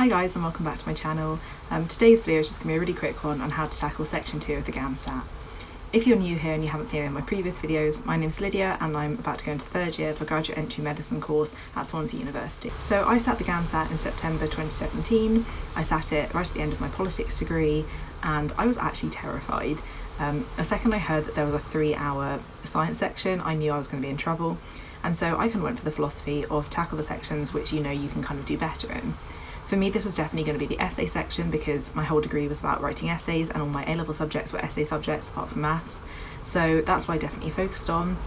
Hi guys, and welcome back to my channel. Today's video is just going to be a really quick one on how to tackle section 2 of the Gamsat. If you're new here and you haven't seen any of my previous videos, my name's Lydia and I'm about to go into third year for graduate entry medicine course at Swansea University. So I sat the Gamsat in September 2017. I sat it right at the end of my politics degree and I was actually terrified. The second I heard that there was a 3-hour science section, I knew I was going to be in trouble. And so I kind of went for the philosophy of tackle the sections which you know you can kind of do better in. For me, this was definitely going to be the essay section because my whole degree was about writing essays and all my A-level subjects were essay subjects apart from maths. So that's what I definitely focused on.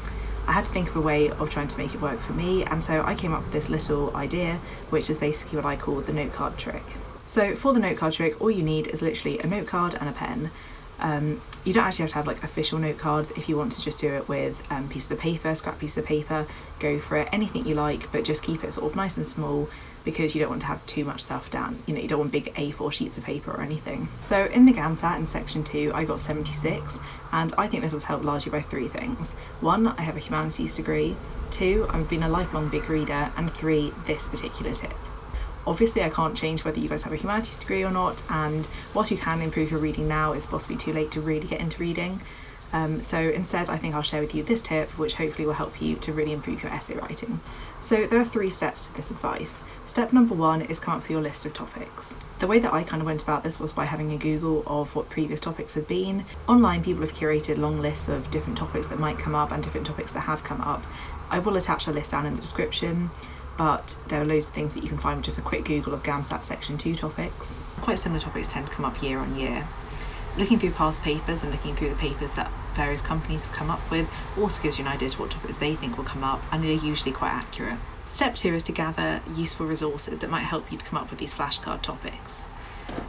I had to think of a way of trying to make it work for me, and so I came up with this little idea, which is basically what I call the note card trick. So for the note card trick, all you need is literally a note card and a pen. You don't actually have to have like official note cards. If you want to just do it with pieces of paper, scrap piece of paper, go for it, anything you like, but just keep it sort of nice and small because you don't want to have too much stuff down. You know, you don't want big A4 sheets of paper or anything. So in the Gamsat in section 2, I got 76, and I think this was helped largely by 3 things. 1, I have a humanities degree. 2, I've been a lifelong big reader, and 3, this particular tip. Obviously I can't change whether you guys have a humanities degree or not, and whilst you can improve your reading now, it's possibly too late to really get into reading. So instead I think I'll share with you this tip which hopefully will help you to really improve your essay writing. So there are 3 steps to this advice. Step number 1 is come up with your list of topics. The way that I kind of went about this was by having a Google of what previous topics have been. Online people have curated long lists of different topics that might come up and different topics that have come up. I will attach a list down in the description, but there are loads of things that you can find with just a quick Google of Gamsat section 2 topics. Quite similar topics tend to come up year on year. Looking through past papers and looking through the papers that various companies have come up with also gives you an idea to what topics they think will come up, and they're usually quite accurate. Step 2 is to gather useful resources that might help you to come up with these flashcard topics.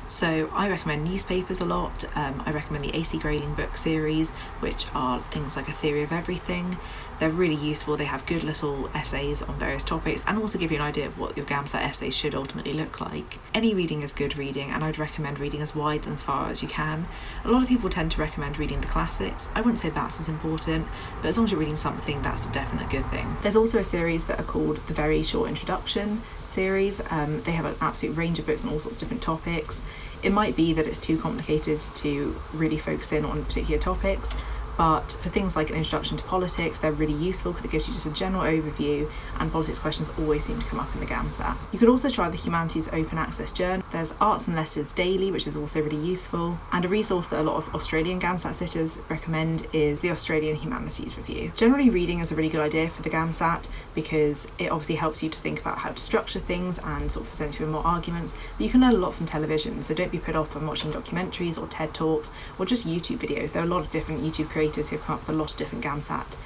So I recommend newspapers a lot. I recommend the AC Grayling book series, which are things like A Theory of Everything. They're really useful. They have good little essays on various topics and also give you an idea of what your Gamsat essay should ultimately look like. Any reading is good reading, and I'd recommend reading as wide and as far as you can. A lot of people tend to recommend reading the classics. I wouldn't say that's as important, but as long as you're reading something, that's a definite good thing. There's also a series that are called the Very Short Introduction series. They have an absolute range of books on all sorts of different topics. It might be that it's too complicated to really focus in on particular topics, but for things like an introduction to politics, they're really useful because it gives you just a general overview, and politics questions always seem to come up in the Gamsat. You could also try the Humanities Open Access Journal. There's Arts and Letters Daily, which is also really useful, and a resource that a lot of Australian Gamsat sitters recommend is the Australian Humanities Review. Generally, reading is a really good idea for the Gamsat because it obviously helps you to think about how to structure things and sort of present you with more arguments, but you can learn a lot from television, so don't be put off from watching documentaries or TED Talks or just YouTube videos. There are a lot of different YouTube creators who have come up with a lot of different Gamsat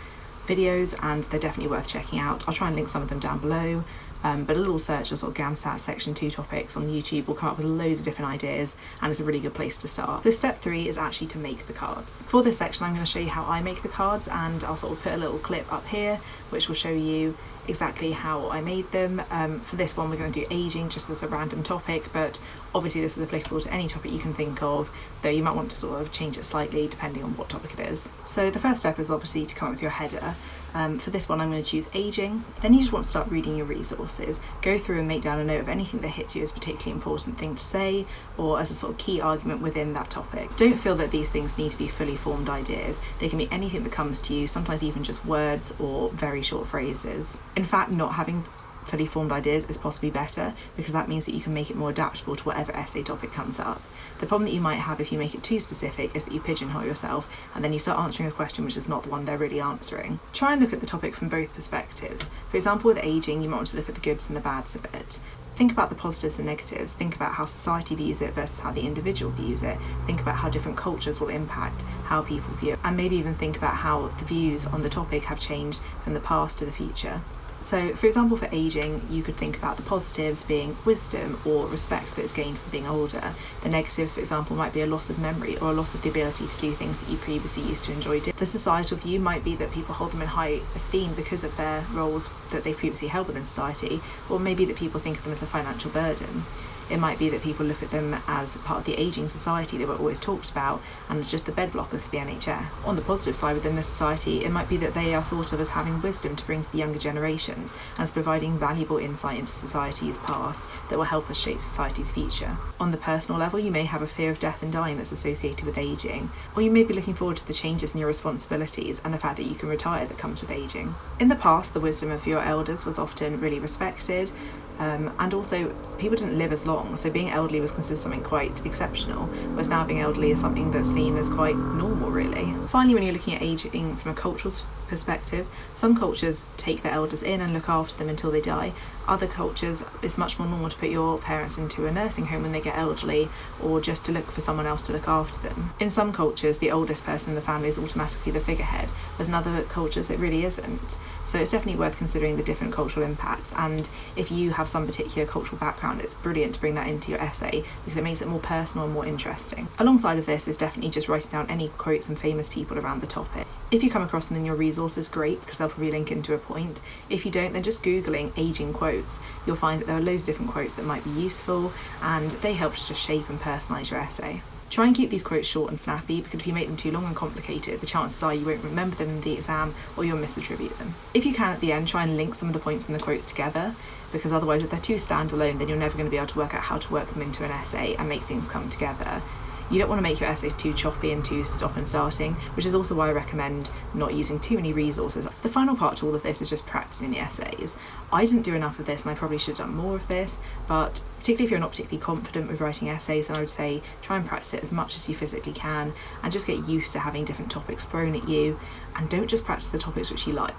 videos, and they're definitely worth checking out. I'll try and link some of them down below, but a little search of sort of Gamsat section 2 topics on YouTube will come up with loads of different ideas, and it's a really good place to start. So step 3 is actually to make the cards. For this section I'm going to show you how I make the cards, and I'll sort of put a little clip up here which will show you exactly how I made them. For this one we're going to do ageing just as a random topic, but obviously this is applicable to any topic you can think of, though you might want to sort of change it slightly depending on what topic it is. So the first step is obviously to come up with your header. For this one I'm going to choose ageing. Then you just want to start reading your resources. Go through and make down a note of anything that hits you as a particularly important thing to say or as a sort of key argument within that topic. Don't feel that these things need to be fully formed ideas. They can be anything that comes to you, sometimes even just words or very short phrases. In fact, not having fully formed ideas is possibly better because that means that you can make it more adaptable to whatever essay topic comes up. The problem that you might have if you make it too specific is that you pigeonhole yourself and then you start answering a question which is not the one they're really answering. Try and look at the topic from both perspectives. For example, with ageing, you might want to look at the goods and the bads of it. Think about the positives and negatives. Think about how society views it versus how the individual views it. Think about how different cultures will impact how people view it, and maybe even think about how the views on the topic have changed from the past to the future. So, for example, for ageing, you could think about the positives being wisdom or respect that's gained from being older. The negatives, for example, might be a loss of memory or a loss of the ability to do things that you previously used to enjoy doing. The societal view might be that people hold them in high esteem because of their roles that they've previously held within society, or maybe that people think of them as a financial burden. It might be that people look at them as part of the ageing society that we're always talked about, and as just the bed blockers for the NHS. On the positive side within this society, it might be that they are thought of as having wisdom to bring to the younger generations, and as providing valuable insight into society's past that will help us shape society's future. On the personal level, you may have a fear of death and dying that's associated with ageing, or you may be looking forward to the changes in your responsibilities and the fact that you can retire that comes with ageing. In the past, the wisdom of your elders was often really respected, and also people didn't live as long, so being elderly was considered something quite exceptional, whereas now being elderly is something that's seen as quite normal, really. Finally, when you're looking at ageing from a cultural perspective, some cultures take their elders in and look after them until they die. Other cultures, it's much more normal to put your parents into a nursing home when they get elderly, or just to look for someone else to look after them. In some cultures, the oldest person in the family is automatically the figurehead, whereas in other cultures it really isn't. So it's definitely worth considering the different cultural impacts, and if you have some particular cultural background, it's brilliant to bring that into your essay because it makes it more personal and more interesting. Alongside of this is definitely just writing down any quotes from famous people around the topic. If you come across them in your resources, great, because they'll probably link into a point. If you don't, then just Googling aging quotes. You'll find that there are loads of different quotes that might be useful, and they help to just shape and personalise your essay. Try and keep these quotes short and snappy, because if you make them too long and complicated, the chances are you won't remember them in the exam, or you'll misattribute them. If you can at the end, try and link some of the points in the quotes together, because otherwise if they're too standalone, then you're never going to be able to work out how to work them into an essay and make things come together. You don't want to make your essays too choppy and too stop and starting, which is also why I recommend not using too many resources. The final part to all of this is just practicing the essays. I didn't do enough of this, and I probably should have done more of this, but particularly if you're not particularly confident with writing essays, then I would say try and practice it as much as you physically can, and just get used to having different topics thrown at you, and don't just practice the topics which you like.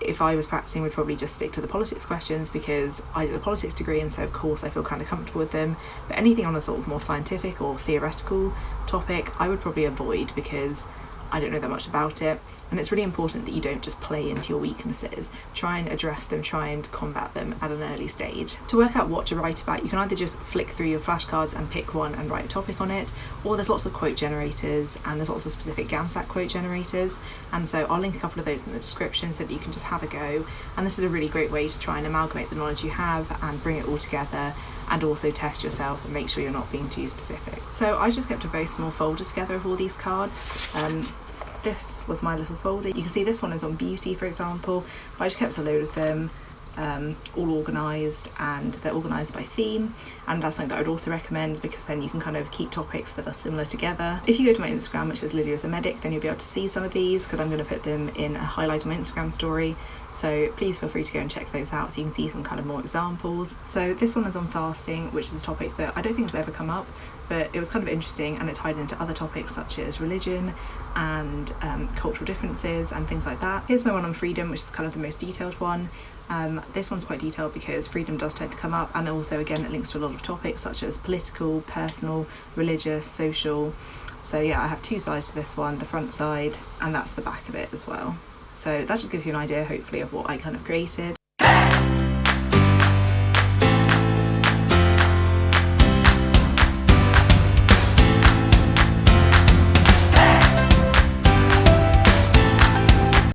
If I was practicing, would probably just stick to the politics questions, because I did a politics degree, and so of course I feel kind of comfortable with them, but anything on a sort of more scientific or theoretical topic I would probably avoid, because I don't know that much about it, and it's really important that you don't just play into your weaknesses. Try and address them, try and combat them at an early stage. To work out what to write about, you can either just flick through your flashcards and pick one and write a topic on it, or there's lots of quote generators, and there's lots of specific Gamsat quote generators, and so I'll link a couple of those in the description so that you can just have a go, and this is a really great way to try and amalgamate the knowledge you have and bring it all together, and also test yourself and make sure you're not being too specific. So I just kept a very small folder together of all these cards. This was my little folder. You can see this one is on beauty, for example, but I just kept a load of them, all organised, and they're organised by theme, and that's something that I would also recommend, because then you can kind of keep topics that are similar together. If you go to my Instagram, which is Lydia as a medic, then you'll be able to see some of these, because I'm going to put them in a highlight on my Instagram story, so please feel free to go and check those out so you can see some kind of more examples. So this one is on fasting, which is a topic that I don't think has ever come up, but it was kind of interesting, and it tied into other topics such as religion and cultural differences and things like that. Here's my one on freedom, which is kind of the most detailed one. This one's quite detailed because freedom does tend to come up, and also again it links to a lot of topics such as political, personal, religious, social. So yeah, I have two sides to this one, the front side, and that's the back of it as well. So that just gives you an idea hopefully of what I kind of created.